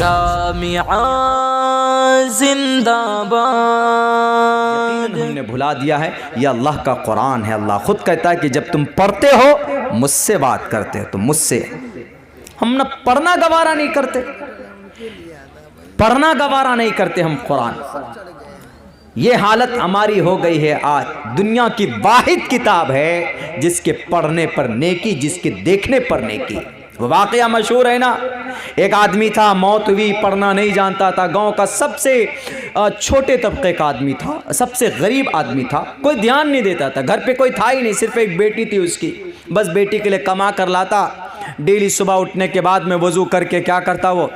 जामिआ जिंदाबाद। हमने भुला दिया है, ये अल्लाह का कुरान है। अल्लाह खुद कहता है कि जब तुम पढ़ते हो मुझसे बात करते हो, तो मुझसे। हम ना पढ़ना गवारा नहीं करते, पढ़ना गवारा नहीं करते हम कुरान। ये हालत हमारी हो गई है आज। दुनिया की वाहिद किताब है जिसके पढ़ने पर नेकी, जिसके देखने पर नेकी। वाकया मशहूर है ना, एक आदमी था, मौत हुई, पढ़ना नहीं जानता था, गांव का सबसे छोटे तबके का आदमी था, सबसे गरीब आदमी था, कोई ध्यान नहीं देता था, घर पे कोई था ही नहीं, सिर्फ एक बेटी थी उसकी, बस बेटी के लिए कमा कर लाता। डेली सुबह उठने के बाद में वजू करके क्या करता, वो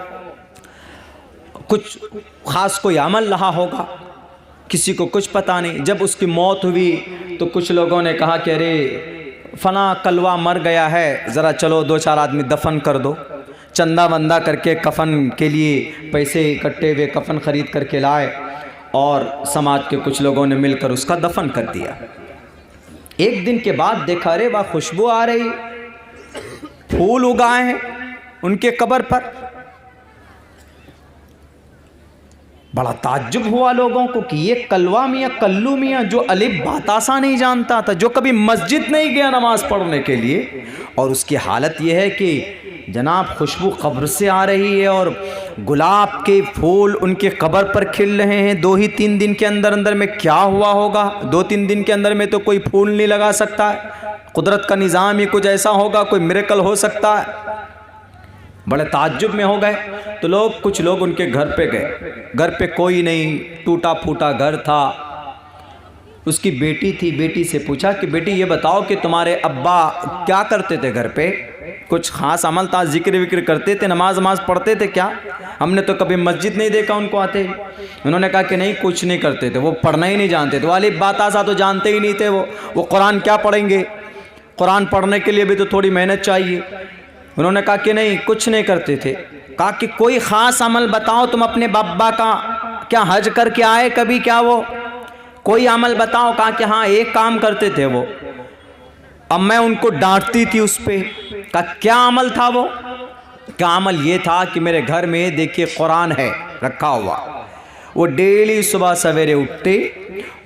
कुछ खास कोई अमल रहा होगा, किसी को कुछ पता नहीं। जब उसकी मौत हुई तो कुछ लोगों ने कहा कि अरे फना कलवा मर गया है, ज़रा चलो 2-4 आदमी दफन कर दो। चंदा वंदा करके कफन के लिए पैसे इकट्ठे हुए, कफन ख़रीद करके लाए और समाज के कुछ लोगों ने मिलकर उसका दफन कर दिया। एक दिन के बाद देखा, अरे वाह खुशबू आ रही, फूल उगाए हैं उनके कब्र पर। बड़ा ताज्जुब हुआ लोगों को कि ये कलवा मियाँ, कल्लू मियाँ, जो अलिफ बातासा नहीं जानता था, जो कभी मस्जिद नहीं गया नमाज पढ़ने के लिए, और उसकी हालत ये है कि जनाब खुशबू कब्र से आ रही है और गुलाब के फूल उनके कब्र पर खिल रहे हैं। 2 ही 3 दिन के अंदर अंदर में क्या हुआ होगा? 2-3 दिन के अंदर में तो कोई फूल नहीं लगा सकता है, कुदरत का निज़ाम ही कुछ ऐसा होगा, कोई मिरेकल हो सकता है। बड़े ताज्जुब में हो गए तो लोग, कुछ लोग उनके घर पे गए, घर पे कोई नहीं, टूटा फूटा घर था। उसकी बेटी थी, बेटी से पूछा कि बेटी ये बताओ कि तुम्हारे अब्बा क्या करते थे घर पे, कुछ ख़ास अमल था, जिक्र विक्र करते थे, नमाज पढ़ते थे क्या? हमने तो कभी मस्जिद नहीं देखा उनको आते। उन्होंने कहा कि नहीं, कुछ नहीं करते थे, वो पढ़ना ही नहीं जानते थे, वो अलिफ बातासा तो जानते ही नहीं थे, वो कुरान क्या पढ़ेंगे, कुरान पढ़ने के लिए भी तो थोड़ी मेहनत चाहिए। उन्होंने कहा कि नहीं, कुछ नहीं करते थे। कहा कि कोई ख़ास अमल बताओ, तुम अपने बाबा का क्या हज करके आए कभी, क्या वो कोई अमल बताओ? कहा कि हाँ एक काम करते थे वो। अब मैं उनको डांटती थी उस पर। कहा क्या अमल था वो? क्या अमल ये था कि मेरे घर में देखिए कुरान है रखा हुआ, वो डेली सुबह सवेरे उठते,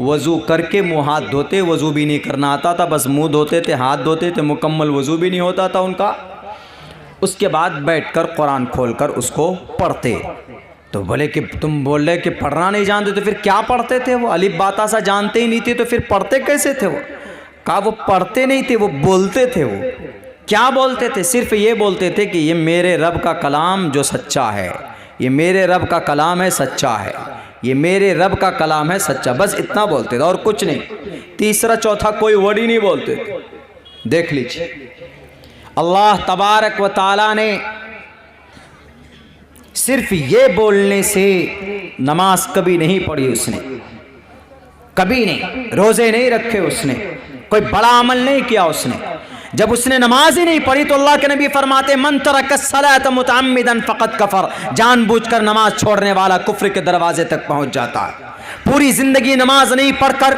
वज़ू करके मुँह हाथ धोते, वज़ू भी नहीं करना आता था, बस मुँह धोते थे, हाथ धोते थे, मुकम्मल वज़ू भी नहीं होता था उनका। उसके बाद बैठकर कुरान खोलकर उसको पढ़ते। तो बोले कि तुम बोल रहे कि पढ़ना नहीं जानते, तो फिर क्या पढ़ते थे वो? अलिफ बातासा जानते ही नहीं थे, तो फिर पढ़ते कैसे थे वो? कहा वो पढ़ते नहीं थे, वो बोलते थे। वो क्या बोलते थे? सिर्फ ये बोलते थे कि ये मेरे रब का कलाम जो सच्चा है, ये मेरे रब का कलाम है, सच्चा है, ये मेरे रब का कलाम है, सच्चा, बस इतना बोलते थे और कुछ नहीं। तीसरा चौथा कोई वर्ड ही नहीं बोलते थे। देख लीजिए, अल्लाह तबारक व ताला ने सिर्फ ये बोलने से नमाज कभी नहीं पढ़ी उसने, कभी नहीं, रोज़े नहीं रखे उसने, कोई बड़ा अमल नहीं किया उसने। जब उसने नमाज ही नहीं पढ़ी तो अल्लाह के नबी फरमाते मन तरक सलात मुतअम्मिदन फ़क़द कफ़र, जानबूझकर नमाज छोड़ने वाला कुफ्र के दरवाजे तक पहुंच जाता है। पूरी ज़िंदगी नमाज नहीं पढ़कर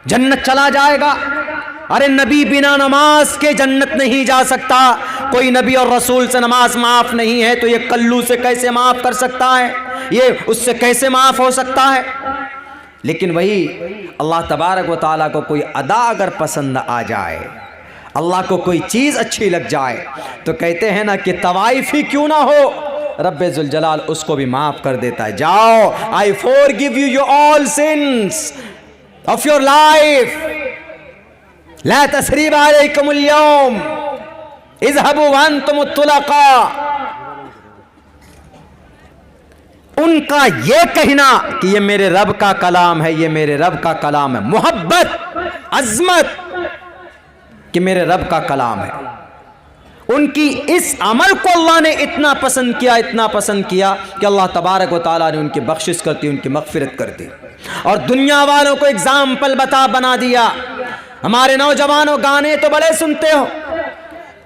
जन्नत चला जाएगा। अरे नबी बिना नमाज के जन्नत नहीं जा सकता। कोई नबी और रसूल से नमाज माफ़ नहीं है तो ये कल्लू से कैसे माफ़ कर सकता है, ये उससे कैसे माफ़ हो सकता है? लेकिन वही अल्लाह तबारक व ताला को कोई अदा अगर पसंद आ जाए, अल्लाह को कोई चीज़ अच्छी लग जाए, तो कहते हैं ना कि तवाइफ ही क्यों ना हो, रब्बे जुल जलाल उसको भी माफ़ कर देता है। जाओ, I forgive you all sins of your life, ला तसरीब अलैकुमुल यौम, इज़हबू व अंतुम तुलका। उनका ये कहना कि ये मेरे रब का कलाम है, ये मेरे रब का कलाम है, मोहब्बत, अजमत कि मेरे रब का कलाम है, उनकी इस अमल को अल्लाह ने इतना पसंद किया, इतना पसंद किया कि अल्लाह तबारक व ताला ने उनकी बख्शिश करती, उनकी मगफिरत करती और दुनिया वालों को एग्जाम्पल बना दिया। हमारे नौजवानों गाने तो बड़े सुनते हो,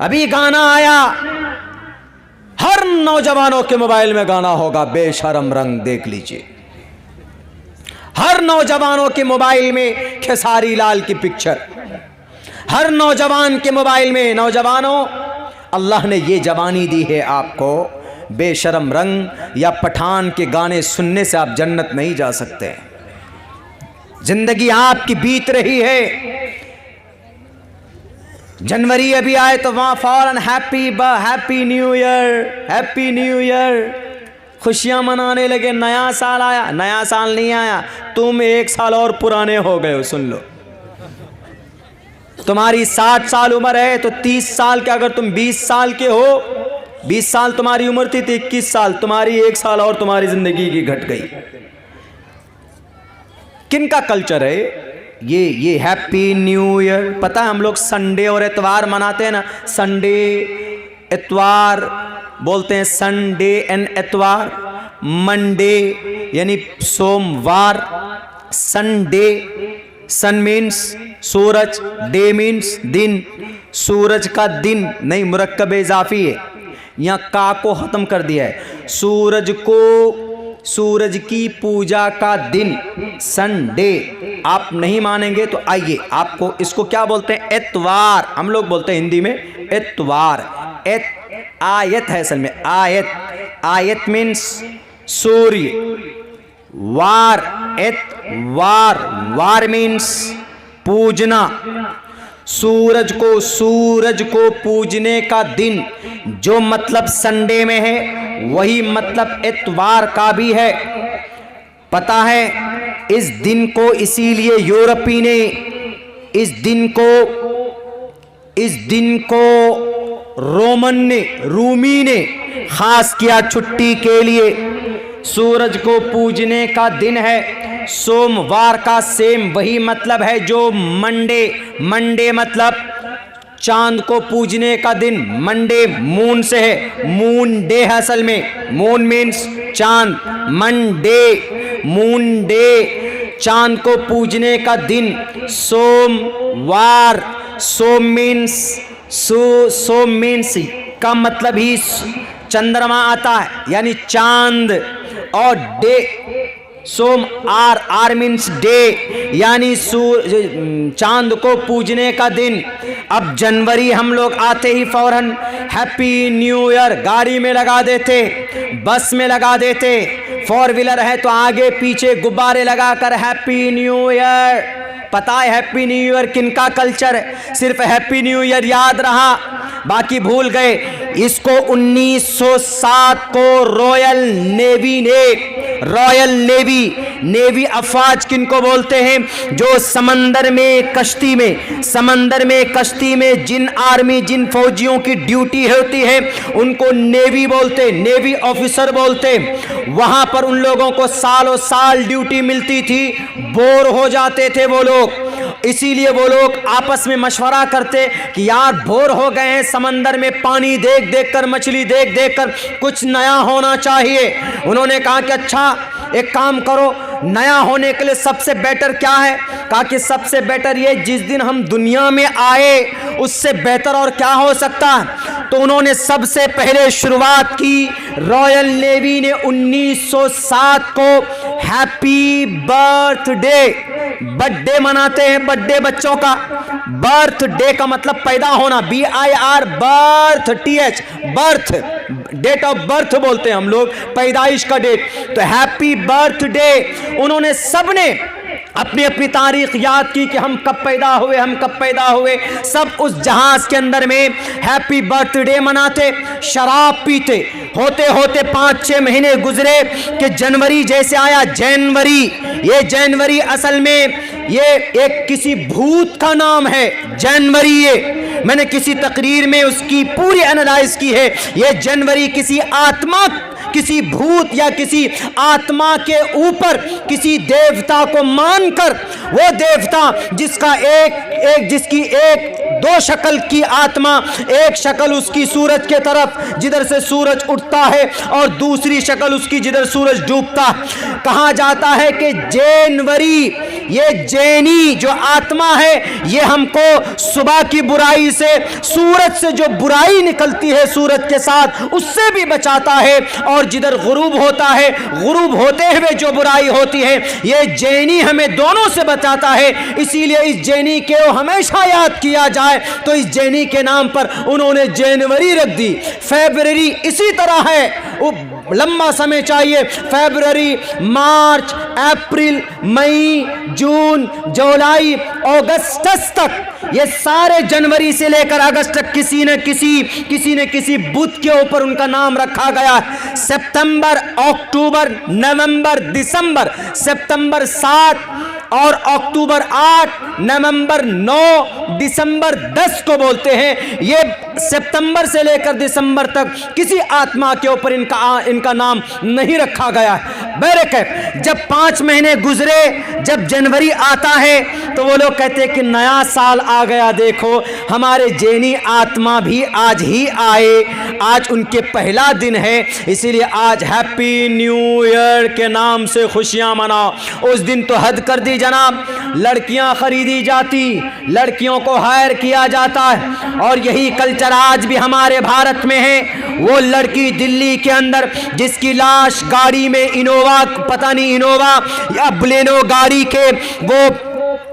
अभी गाना आया, हर नौजवानों के मोबाइल में गाना होगा बेशरम रंग, देख लीजिए, हर नौजवानों के मोबाइल में खेसारी लाल की पिक्चर, हर नौजवान के मोबाइल में। नौजवानों, अल्लाह ने ये जवानी दी है आपको बेशरम रंग या पठान के गाने सुनने से आप जन्नत नहीं जा सकते। जिंदगी आपकी बीत रही है, जनवरी अभी आए तो वहां फौरन happy new year, happy new year, खुशियां मनाने लगे। नया साल आया, नया साल नहीं आया, तुम 1 साल और पुराने हो गए हो। सुन लो, तुम्हारी 60 साल उम्र है तो 30 साल के, अगर तुम 20 साल के हो, 20 साल तुम्हारी उम्र थी तो 21 साल तुम्हारी, 1 साल और तुम्हारी जिंदगी की घट गई। किनका कल्चर है ये हैप्पी न्यू ईयर? पता है हम लोग संडे और इतवार मनाते हैं ना, संडे इतवार बोलते हैं, संडे एंड इतवार। मंडे यानी सोमवार, संडे, सन मीन्स सूरज, डे मीन्स दिन, सूरज का दिन नहीं, मुरक्कब इजाफी है, यहाँ का को खत्म कर दिया है। सूरज को, सूरज की पूजा का दिन संडे। आप नहीं मानेंगे तो आइए, आपको इसको क्या बोलते हैं? इतवार। हम लोग बोलते हैं हिंदी में इतवार। आयत है असल में, आयत मीन्स सूर्य, वार, इतवार, वार मीन्स पूजना। सूरज को पूजने का दिन जो मतलब संडे में है, वही मतलब इतवार का भी है। पता है इस दिन को इसीलिए यूरोपी ने इस दिन को रूमी ने खास किया छुट्टी के लिए। सूरज को पूजने का दिन है। सोमवार का सेम वही मतलब है जो मंडे मतलब चांद को पूजने का दिन। मंडे मून से है, मून डे है असल में, मून मीन्स चांद, मंडे मून डे, चांद को पूजने का दिन। सोमवार, सोम मीन्स का मतलब ही चंद्रमा आता है यानी चांद, और डे सोम आर मीन्स डे यानी चांद को पूजने का दिन। अब जनवरी हम लोग आते ही फौरन हैप्पी न्यू ईयर गाड़ी में लगा देते, बस में लगा देते, 4 व्हीलर है तो आगे पीछे गुब्बारे लगाकर हैप्पी न्यू ईयर। पता है हैप्पी न्यू ईयर किनका कल्चर है? सिर्फ हैप्पी न्यू ईयर याद रहा, बाकी भूल गए। इसको 1907 को रॉयल नेवी अफवाज किनको बोलते हैं? जो समंदर में कश्ती में जिन फौजियों की ड्यूटी होती है उनको नेवी बोलते, नेवी ऑफिसर बोलते। वहां पर उन लोगों को सालों साल ड्यूटी मिलती थी, बोर हो जाते थे वो लोग। इसीलिए वो लोग आपस में मशवरा करते कि यार बोर हो गए हैं समंदर में, पानी देख देख कर, मछली देख देख कर, कुछ नया होना चाहिए। उन्होंने कहा कि अच्छा एक काम करो, नया होने के लिए सबसे बेटर क्या है? कहा कि सबसे बेटर ये, जिस दिन हम दुनिया में आए उससे बेहतर और क्या हो सकता है। तो उन्होंने सबसे पहले शुरुआत की, रॉयल नेवी ने 1907 को हैप्पी बर्थडे मनाते हैं। बर्थडे बच्चों का, बर्थडे का मतलब पैदा होना, BIR birth, date of birth बोलते हैं हम लोग, पैदाइश का डेट। तो हैप्पी बर्थडे उन्होंने सबने अपनी अपनी तारीख याद की कि हम कब पैदा हुए। सब उस जहाज के अंदर में हैप्पी बर्थडे मनाते, शराब पीते। होते होते 5-6 महीने गुजरे कि जनवरी जैसे आया। ये जनवरी असल में ये एक किसी भूत का नाम है जनवरी। ये मैंने किसी तकरीर में उसकी पूरी एनालाइज की है। ये जनवरी किसी आत्मा, किसी भूत या किसी आत्मा के ऊपर किसी देवता को मानकर, वो देवता जिसकी एक दो शक्ल की आत्मा, एक शक्ल उसकी सूरज के तरफ जिधर से सूरज उठता है और दूसरी शक्ल उसकी जिधर सूरज डूबता। कहा जाता है कि जनवरी, ये जैनी जो आत्मा है, ये हमको सुबह की बुराई से, सूरज से जो बुराई निकलती है सूरज के साथ, उससे भी बचाता है। और जिधर गुरूब होता है, गुरूब होते हुए जो बुराई होती है, ये जैनी हमें दोनों से बचाता है। इसीलिए इस जैनी को हमेशा याद किया जाए जाए तो इस जैनी के नाम पर उन्होंने जनवरी रख दी। फरवरी इसी तरह है, वो लंबा समय चाहिए। फरवरी, मार्च, अप्रैल, मई, जून, जुलाई, अगस्त तक, ये सारे जनवरी से लेकर अगस्त तक किसी न किसी बुध के ऊपर उनका नाम रखा गया। सितंबर, अक्टूबर, नवंबर, दिसंबर। सितंबर 7 और अक्टूबर 8, नवंबर 9, दिसंबर 10 को बोलते हैं। ये सितंबर से लेकर दिसंबर तक किसी आत्मा के ऊपर इनका नाम नहीं रखा गया है। बहरकैफ जब 5 महीने गुजरे, जब जनवरी आता है तो वो लोग कहते हैं कि नया साल आ गया। देखो हमारे जैनी आत्मा भी आज ही आए, आज उनके पहला दिन है, इसीलिए आज हैप्पी न्यू ईयर के नाम से खुशियां मनाओ। उस दिन तो हद कर दी जनाब, लड़कियां खरीदी जाती, लड़कियों को हायर किया जाता है, और यही कल्चर आज भी हमारे भारत में है। वो लड़की दिल्ली के अंदर जिसकी लाश गाड़ी में इनोवा, पता नहीं इनोवा या बलेनो गाड़ी के वो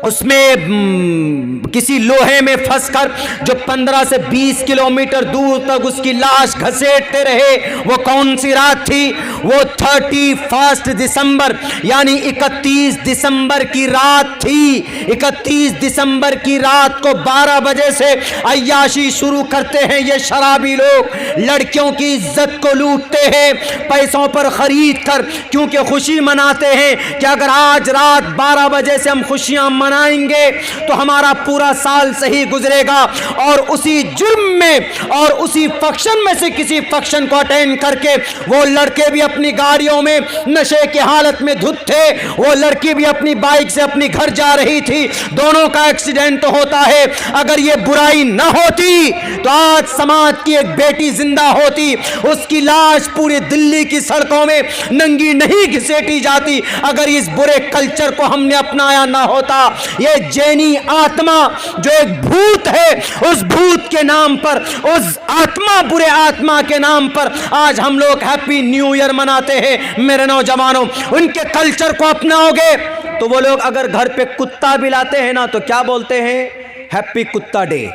उसमें किसी लोहे में फंसकर जो 15 से 20 किलोमीटर दूर तक उसकी लाश घसीटते रहे, वो कौन सी रात थी? वो 31 दिसंबर यानी 31 दिसंबर की रात थी। 31 दिसंबर की रात को 12 बजे से अय्याशी शुरू करते हैं ये शराबी लोग, लड़कियों की इज्जत को लूटते हैं पैसों पर खरीद कर, क्योंकि खुशी मनाते हैं कि अगर आज रात 12 बजे से हम खुशियां मनाएंगे तो हमारा पूरा साल सही गुजरेगा। और उसी जुर्म में और उसी फंक्शन में से किसी फंक्शन को अटेंड करके वो लड़के भी अपनी गाड़ियों में नशे की हालत में धुत थे, वो लड़की भी अपनी बाइक से अपनी घर जा रही थी, दोनों का एक्सीडेंट होता है। अगर ये बुराई ना होती तो आज समाज की एक बेटी जिंदा होती, उसकी लाश पूरी दिल्ली की सड़कों में नंगी नहीं घसीटी जाती अगर इस बुरे कल्चर को हमने अपनाया ना होता। ये जैनी आत्मा जो एक भूत है, उस भूत के नाम पर, उस आत्मा, बुरे आत्मा के नाम पर आज हम लोग हैप्पी न्यू ईयर मनाते हैं। मेरे नौजवानों, उनके कल्चर को अपनाओगे तो वो लोग अगर घर पे कुत्ता भी लाते हैं ना तो क्या बोलते हैं? हैप्पी कुत्ता डे।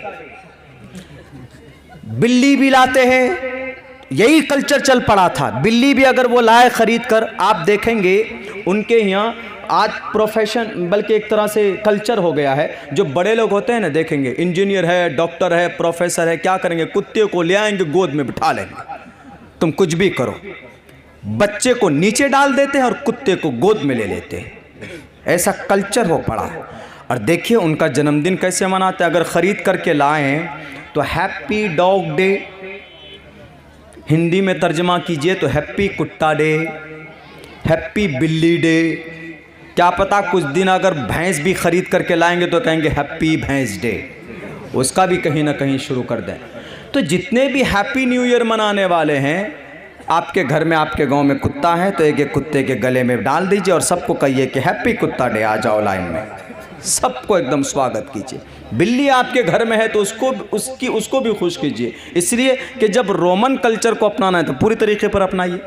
बिल्ली भी लाते हैं, यही कल्चर चल पड़ा था। बिल्ली भी अगर वो लाए खरीद कर, आप देखेंगे उनके यहाँ आज प्रोफेशन, बल्कि एक तरह से कल्चर हो गया है। जो बड़े लोग होते हैं ना, देखेंगे इंजीनियर है, डॉक्टर है, प्रोफेसर है, क्या करेंगे? कुत्ते को ले आएंगे, गोद में बिठा लेंगे, तुम कुछ भी करो। बच्चे को नीचे डाल देते हैं और कुत्ते को गोद में ले लेते हैं। ऐसा कल्चर हो पड़ा है। और देखिए उनका जन्मदिन कैसे मनाते हैं। अगर ख़रीद करके लाएँ तो हैप्पी डॉग डे, हिंदी में तर्जमा कीजिए तो हैप्पी कुत्ता डे, हैप्पी बिल्ली डे। क्या पता कुछ दिन अगर भैंस भी खरीद करके लाएंगे तो कहेंगे हैप्पी भैंस डे, उसका भी कहीं ना कहीं शुरू कर दें। तो जितने भी हैप्पी न्यू ईयर मनाने वाले हैं, आपके घर में, आपके गांव में कुत्ता है तो एक एक कुत्ते के गले में डाल दीजिए और सबको कहिए कि हैप्पी कुत्ता डे, आ जाओ लाइन में, सबको एकदम स्वागत कीजिए। बिल्ली आपके घर में है तो उसको भी खुश कीजिए, इसलिए कि जब रोमन कल्चर को अपनाना है तो पूरी तरीके पर अपनाइए।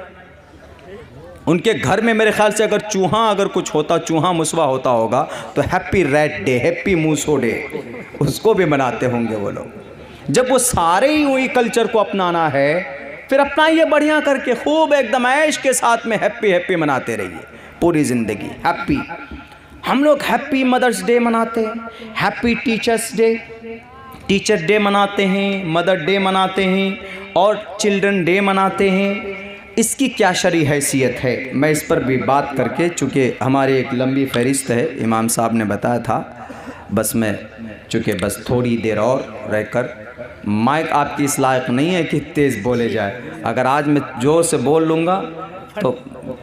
उनके घर में मेरे ख्याल से अगर चूहा, अगर कुछ होता, चूहा मुसवा होता होगा तो हैप्पी रैट डे, हैप्पी मूसो डे, उसको भी मनाते होंगे वो लोग। जब वो सारे ही वही कल्चर को अपनाना है, फिर अपनाइए बढ़िया करके, खूब एकदम ऐश के साथ में हैप्पी हैप्पी मनाते रहिए पूरी ज़िंदगी हैप्पी। हम लोग हैप्पी मदर्स डे मनाते हैं, happy teachers day, teacher day मनाते हैं, मदर डे मनाते हैं और चिल्ड्रन डे मनाते हैं। इसकी क्या शरई हैसियत है, मैं इस पर भी बात करके, चूँकि हमारी एक लंबी फहरिस्त है, इमाम साहब ने बताया था, बस मैं चूँकि बस थोड़ी देर और रहकर, माइक आपकी इस लायक नहीं है कि तेज़ बोले जाए। अगर आज मैं ज़ोर से बोल लूँगा तो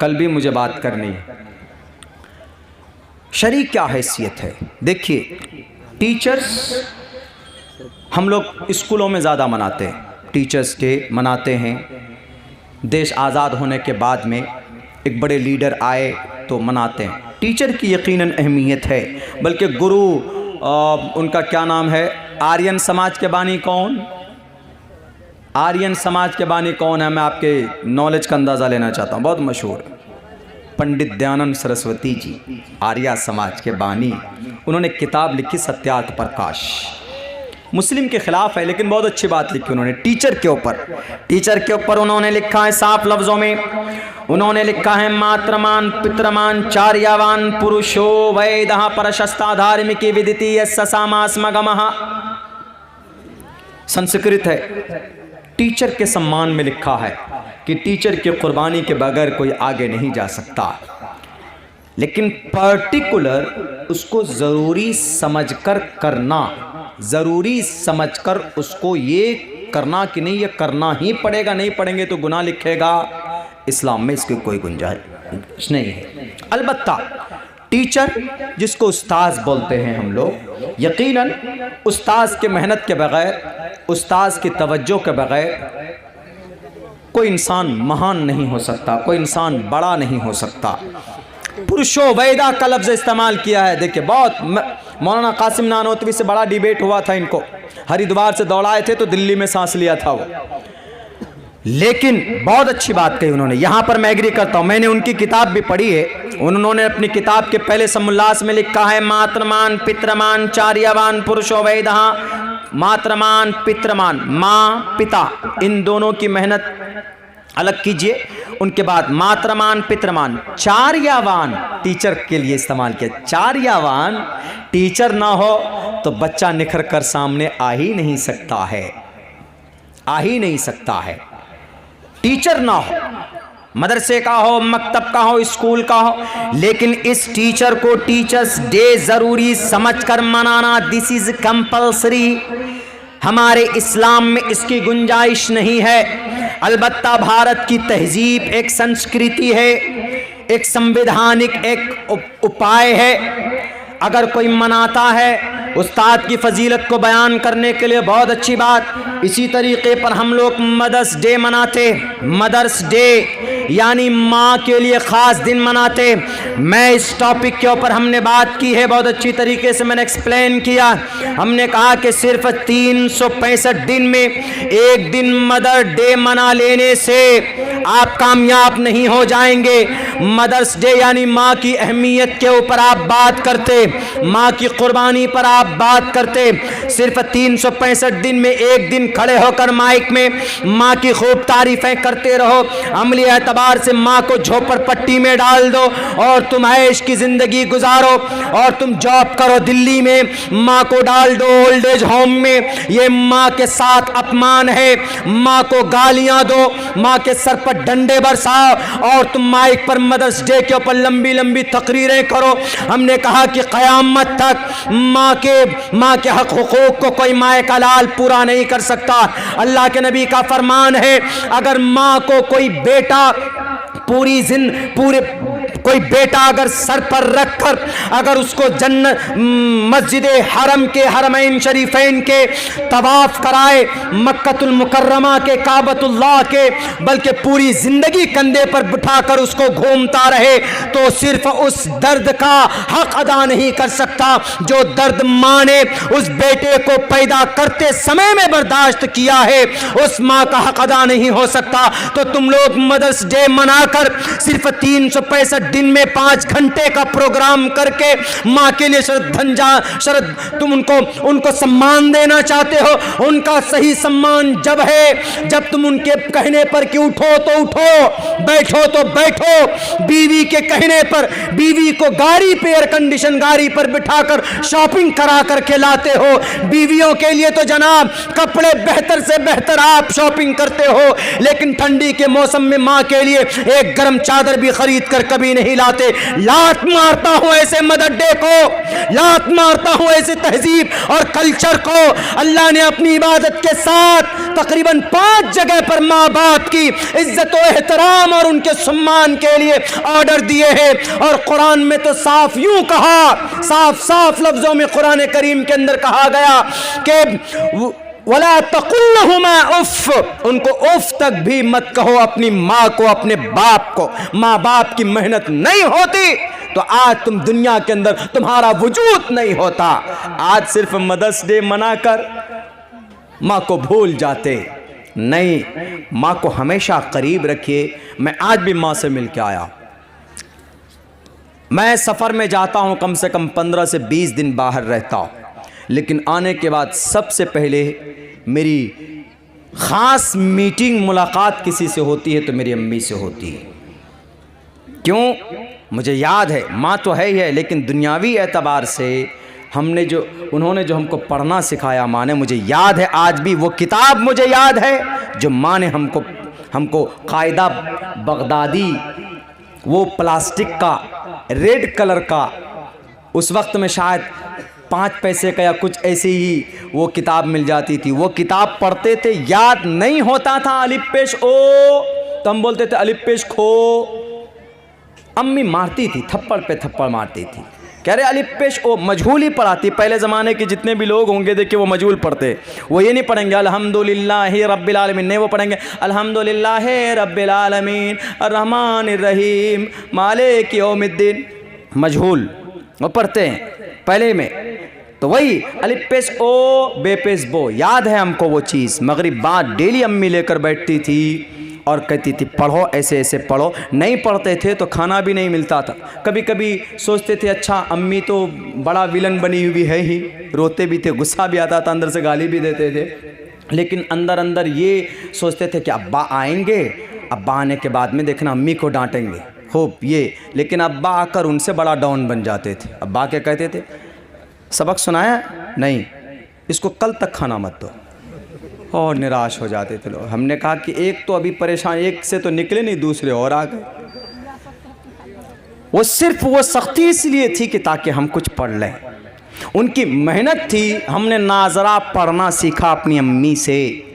कल भी मुझे बात करनी है। शरई क्या हैसियत है? देखिए, टीचर्स हम लोग स्कूलों में ज़्यादा मनाते हैं, टीचर्स डे मनाते हैं। देश आज़ाद होने के बाद में एक बड़े लीडर आए तो मनाते हैं। टीचर की यकीनन अहमियत है, बल्कि गुरु, उनका क्या नाम है, आर्यन समाज के बानी कौन? आर्यन समाज के बानी कौन है? मैं आपके नॉलेज का अंदाज़ा लेना चाहता हूँ, बहुत मशहूर, पंडित दयानंद सरस्वती जी, आर्या समाज के बानी। उन्होंने किताब लिखी सत्यार्थ प्रकाश। मुस्लिम के खिलाफ है, लेकिन बहुत अच्छी बात लिखी उन्होंने टीचर के ऊपर। टीचर के ऊपर उन्होंने लिखा है साफ लफ्जों में, उन्होंने लिखा है मात्रमान पित्रमान चार्यावान पुरुषो वैदः परशस्ता धार्मिकी विदिति यस्सामास्मगमः। संस्कृत है। टीचर के सम्मान में लिखा है कि टीचर की कुर्बानी के बगैर कोई आगे नहीं जा सकता, लेकिन पर्टिकुलर उसको ज़रूरी समझकर करना, ज़रूरी समझकर उसको ये करना कि नहीं ये करना ही पड़ेगा, नहीं पढ़ेंगे तो गुनाह लिखेगा, इस्लाम में इसकी कोई गुंजाइश नहीं है। अलबत्ता टीचर जिसको उस्ताद बोलते हैं हम लोग, यकीनन उस्ताद के मेहनत के बगैर, उस्ताद की तवज्जो के बगैर कोई इंसान महान नहीं हो सकता, कोई इंसान बड़ा नहीं हो सकता। पुरुषो वैदा का लफ्ज़ इस्तेमाल किया है। देखिए बहुत मौलाना कासिम नानोतवी से बड़ा डिबेट हुआ था, इनको हरिद्वार से दौड़ाए थे तो दिल्ली में सांस लिया था वो, लेकिन बहुत अच्छी बात कही उन्होंने। यहाँ पर मैं एग्री करता हूँ, मैंने उनकी किताब भी पढ़ी है। उन्होंने अपनी किताब के पहले समुल्लास में लिखा है मात्रमान पित्रमान चार्यवान पुरुषो वैदः। मात्रमान पित्रमान, माँ पिता, इन दोनों की मेहनत अलग कीजिए। उनके बाद मात्रमान पित्रमान चार्यवान टीचर के लिए इस्तेमाल किया। चार्यवान, टीचर ना हो तो बच्चा निखर कर सामने आ ही नहीं सकता है, आ ही नहीं सकता है। टीचर ना हो, मदरसे का हो, मकतब का हो, स्कूल का हो, लेकिन इस टीचर को टीचर्स डे जरूरी समझकर मनाना, दिस इज कंपल्सरी। हमारे इस्लाम में इसकी गुंजाइश नहीं है। अलबत्ता भारत की तहजीब एक संस्कृति है, एक संवैधानिक एक उपाय है। अगर कोई मनाता है उस्ताद की फजीलत को बयान करने के लिए, बहुत अच्छी बात। इसी तरीके पर हम लोग मदर्स डे मनाते, मदर्स डे यानी माँ के लिए ख़ास दिन मनाते। मैं इस टॉपिक के ऊपर हमने बात की है, बहुत अच्छी तरीके से मैंने एक्सप्लेन किया। हमने कहा कि सिर्फ 365 दिन में एक दिन मदर डे मना लेने से आप कामयाब नहीं हो जाएंगे। मदर्स डे यानी माँ की अहमियत के ऊपर आप बात करते, माँ की कुर्बानी पर आप बात करते। सिर्फ 365 दिन में एक दिन खड़े होकर माइक में माँ की खूब तारीफें करते रहो। अमली एतबार से माँ को झोपड़पट्टी में डाल दो और तुम ऐश की जिंदगी गुजारो, और तुम जॉब करो दिल्ली में, माँ को डाल दो ओल्ड एज होम में। ये माँ के साथ अपमान है। माँ को गालियां दो, माँ के सर पर डंडे बरसाओ और तुम माइक पर मदर्स डे के ऊपर लंबी लंबी तकरीरें करो। हमने कहा कि क़यामत तक माँ के हक हुकूक को कोई माए का लाल पूरा नहीं कर सकता। अल्लाह के नबी का फरमान है, अगर माँ को कोई बेटा कोई बेटा अगर सर पर रखकर अगर उसको जन्नत मस्जिद हरम के हरमैन शरीफैन के तवाफ कराए, मक्कतुल मुकर्रमा के, काबतुल्लाह के, बल्कि पूरी जिंदगी कंधे पर बिठाकर उसको घूमता रहे, तो सिर्फ उस दर्द का हक अदा नहीं कर सकता जो दर्द माँ ने उस बेटे को पैदा करते समय में बर्दाश्त किया है, उस माँ का हक अदा नहीं हो सकता। तो तुम लोग मदर्स डे मनाकर सिर्फ 365 दिन में 5 घंटे का प्रोग्राम करके माँ के लिए तुम उनको सम्मान देना चाहते हो। उनका सही सम्मान जब है जब तुम उनके कहने पर कि उठो तो उठो, बैठो तो बैठो। बीवी के कहने पर बीवी को गाड़ी पे, एयर कंडीशन गाड़ी पर बिठाकर शॉपिंग करा करके लाते हो। बीवियों के लिए तो जनाब कपड़े बेहतर से बेहतर आप शॉपिंग करते हो, लेकिन ठंडी के मौसम में माँ के लिए एक गर्म चादर भी खरीद कर कभी नहीं लाते। लात मारता हूं ऐसे मदर डे को, लात मारता हूं ऐसे तहजीब और कल्चर को। अल्लाह ने अपनी इबादत के साथ तकरीबन 5 जगह पर माँ बाप की इज्जत और एहतराम और उनके सम्मान के लिए ऑर्डर दिए हैं। और कुरान में तो साफ यूं कहा, साफ साफ लफ्जों में कुरान करीम के अंदर कहा गया कि वला तकुल्लहुमा उफ, उनको उफ तक भी मत कहो अपनी माँ को, अपने बाप को। माँ बाप की मेहनत नहीं होती तो आज तुम दुनिया के अंदर तुम्हारा वजूद नहीं होता। आज सिर्फ मदर्स डे मनाकर माँ को भूल जाते। नहीं, माँ को हमेशा करीब रखिए। मैं आज भी माँ से मिल के आया। मैं सफ़र में जाता हूँ, कम से कम 15 से 20 दिन बाहर रहता हूँ, लेकिन आने के बाद सबसे पहले मेरी ख़ास मीटिंग मुलाकात किसी से होती है तो मेरी अम्मी से होती है। क्यों? मुझे याद है, माँ तो है ही है, लेकिन दुनियावी एतबार से उन्होंने जो हमको पढ़ना सिखाया माँ ने, मुझे याद है आज भी वो किताब मुझे याद है जो माँ ने हमको कायदा बगदादी, वो प्लास्टिक का रेड कलर का, उस वक्त में शायद 5 पैसे का या कुछ ऐसे ही वो किताब मिल जाती थी। वो किताब पढ़ते थे, याद नहीं होता था अलिफ पेश ओ तो हम बोलते थे अलिफ पेश खो। अम्मी मारती थी, थप्पड़ पे थप्पड़ मारती थी, कह रहे अलिफ पेश ओ, मजहूल ही पढ़ाती। पहले ज़माने के जितने भी लोग होंगे देखिए वो मजहूल पढ़ते, वो ये नहीं पढ़ेंगे अल्हम्दुलिल्लाहि रब्बिल आलमीन, नहीं, वो पढ़ेंगे अल्हम्दुलिल्लाहि रब्बिल आलमीन अर्रहमानिर रहीम मालिक यौमिद्दीन, मजहूल वो पढ़ते हैं पहले में। तो वही अलिफ पेश ओ बे पेश बो, याद है हमको वो चीज़। मगरिब बाद डेली अम्मी लेकर बैठती थी और कहती थी पढ़ो, ऐसे ऐसे पढ़ो। नहीं पढ़ते थे तो खाना भी नहीं मिलता था। कभी कभी सोचते थे अच्छा अम्मी तो बड़ा विलन बनी हुई है ही, रोते भी थे, गुस्सा भी आता था, अंदर से गाली भी देते थे, लेकिन अंदर अंदर ये सोचते थे कि अब्बा आएंगे, अब्बा आने के बाद में देखना अम्मी को डांटेंगे खूब ये। लेकिन अब्बा आकर उनसे बड़ा डाउन बन जाते थे। अब्बा क्या कहते थे, सबक सुनाया नहीं, इसको कल तक खाना मत दो, और निराश हो जाते थे लोग। हमने कहा कि एक तो अभी परेशान, एक से तो निकले नहीं, दूसरे और आ गए। वो सिर्फ वो सख्ती इसलिए थी कि ताकि हम कुछ पढ़ लें, उनकी मेहनत थी। हमने नाजरा पढ़ना सीखा अपनी अम्मी से।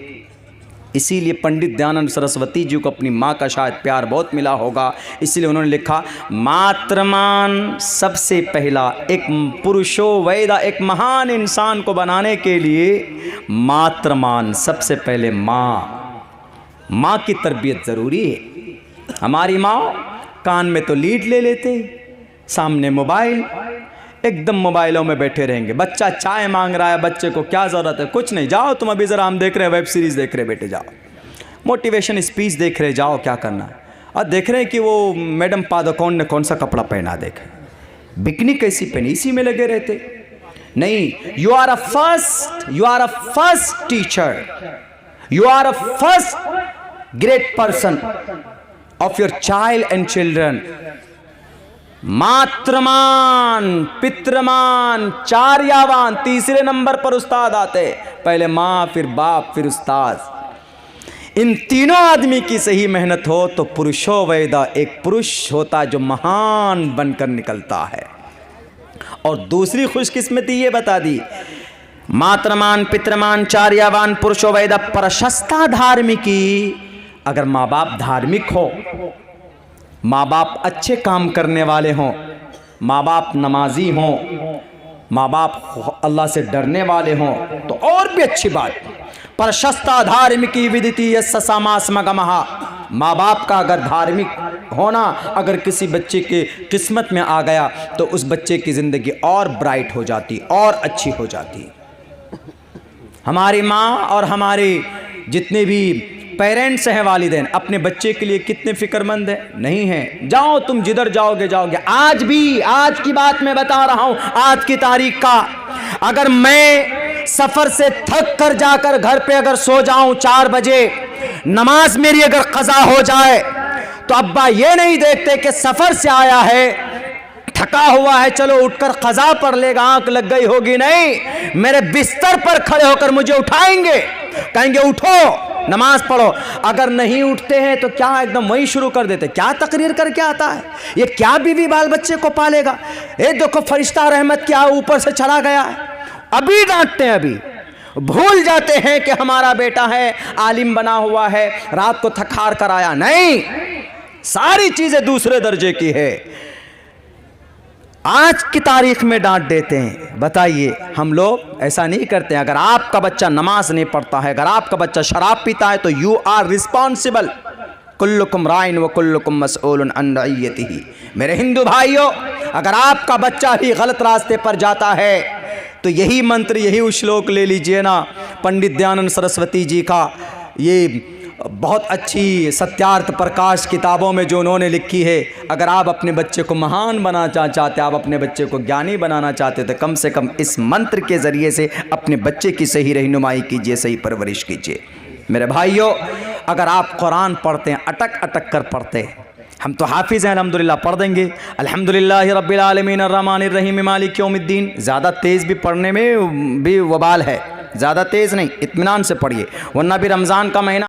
इसीलिए पंडित दयानंद सरस्वती जी को अपनी माँ का शायद प्यार बहुत मिला होगा, इसलिए उन्होंने लिखा मातृमान सबसे पहला, एक पुरुषो वैदा, एक महान इंसान को बनाने के लिए मातृमान सबसे पहले माँ की तरबियत ज़रूरी है। हमारी माँ कान में तो लीड ले लेते, सामने मोबाइल, एकदम मोबाइलों में बैठे रहेंगे। बच्चा चाय मांग रहा है, बच्चे को क्या ज़रूरत है, कुछ नहीं, जाओ तुम अभी ज़रा हम देख रहे हैं वेब सीरीज़ देख रहे बेटे, जाओ मोटिवेशन स्पीच देख रहे, जाओ क्या करना है। और देख रहे हैं कि वो मैडम पादुकोण ने कौन सा कपड़ा पहना, देखे बिकनी कैसी पहनी, इसी में लगे रहते। नहीं, you are a first teacher, you are a first great person of your child and children. मातृमान, पितृमान, चार्यावान, तीसरे नंबर पर उस्ताद आते, पहले माँ, फिर बाप, फिर उस्ताद। इन तीनों आदमी की सही मेहनत हो तो पुरुषो वैदा, एक पुरुष होता जो महान बनकर निकलता है। और दूसरी खुशकिस्मती ये बता दी, मातृमान, पितृमान, चार्यावान, पुरुषो वैदा, प्रशस्ता धार्मिकी। अगर माँ बाप धार्मिक हो, माँ बाप अच्छे काम करने वाले हों, माँ बाप नमाजी हों, माँ बाप अल्लाह से डरने वाले हों तो और भी अच्छी बात। प्रशस्ता धार्मिकी विदिति यस्समास्मगमहा, माँ बाप का अगर धार्मिक होना अगर किसी बच्चे के किस्मत में आ गया तो उस बच्चे की ज़िंदगी और ब्राइट हो जाती, और अच्छी हो जाती। हमारी माँ और हमारे जितने भी पेरेंट्स हैं, वालिदैन, अपने बच्चे के लिए कितने फिक्रमंद हैं? नहीं हैं। जाओ तुम जिधर जाओगे जाओगे। आज भी, आज की बात मैं बता रहा हूं, आज की तारीख का, अगर मैं सफ़र से थक कर जाकर घर पे अगर सो जाऊं 4 बजे, नमाज मेरी अगर कज़ा हो जाए तो अब्बा ये नहीं देखते कि सफ़र से आया है, थका हुआ है, चलो उठकर कज़ा पढ़ लेगा, आंख लग गई होगी। नहीं, मेरे बिस्तर पर खड़े होकर मुझे उठाएंगे, कहेंगे उठो नमाज पढ़ो। अगर नहीं उठते हैं तो क्या एकदम वही शुरू कर देते, क्या तकरीर करके आता है, ये क्या बीवी बाल बच्चे को पालेगा, ये देखो फरिश्ता रहमत क्या ऊपर से चला गया है। अभी डांटते हैं, अभी भूल जाते हैं कि हमारा बेटा है, आलिम बना हुआ है, रात को थकार कर आया। नहीं, सारी चीजें दूसरे दर्जे की है। आज की तारीख में डांट देते हैं। बताइए, हम लोग ऐसा नहीं करते हैं। अगर आपका बच्चा नमाज नहीं पढ़ता है, अगर आपका बच्चा शराब पीता है तो यू आर रिस्पॉन्सिबल। कुल्लुकुम राइन व कुल्लुकुम मसऊलुन अन रइयतिही। मेरे हिंदू भाइयों, अगर आपका बच्चा भी गलत रास्ते पर जाता है तो यही मंत्र, यही श्लोक ले लीजिए ना, पंडित दयानंद सरस्वती जी का, ये बहुत अच्छी सत्यार्थ प्रकाश किताबों में जो उन्होंने लिखी है, अगर आप अपने बच्चे को महान बनाना चाहते, आप अपने बच्चे को ज्ञानी बनाना चाहते, तो कम से कम इस मंत्र के ज़रिए से अपने बच्चे की सही रहनुमाई कीजिए, सही परवरिश कीजिए। मेरे भाइयों, अगर आप कुरान पढ़ते हैं, अटक अटक कर पढ़ते हैं, हम तो हाफिज़ हैं अल्हम्दुलिल्लाह, पढ़ देंगे अल्हम्दुलिल्लाहि रब्बिल आलमीन अर्रहमानिर रहीम मालिक यौमिद्दीन। ज़्यादा तेज़ भी पढ़ने में भी वबाल है, ज़्यादा तेज़ नहीं, इत्मीनान से पढ़िए, वरना भी रमज़ान का महीना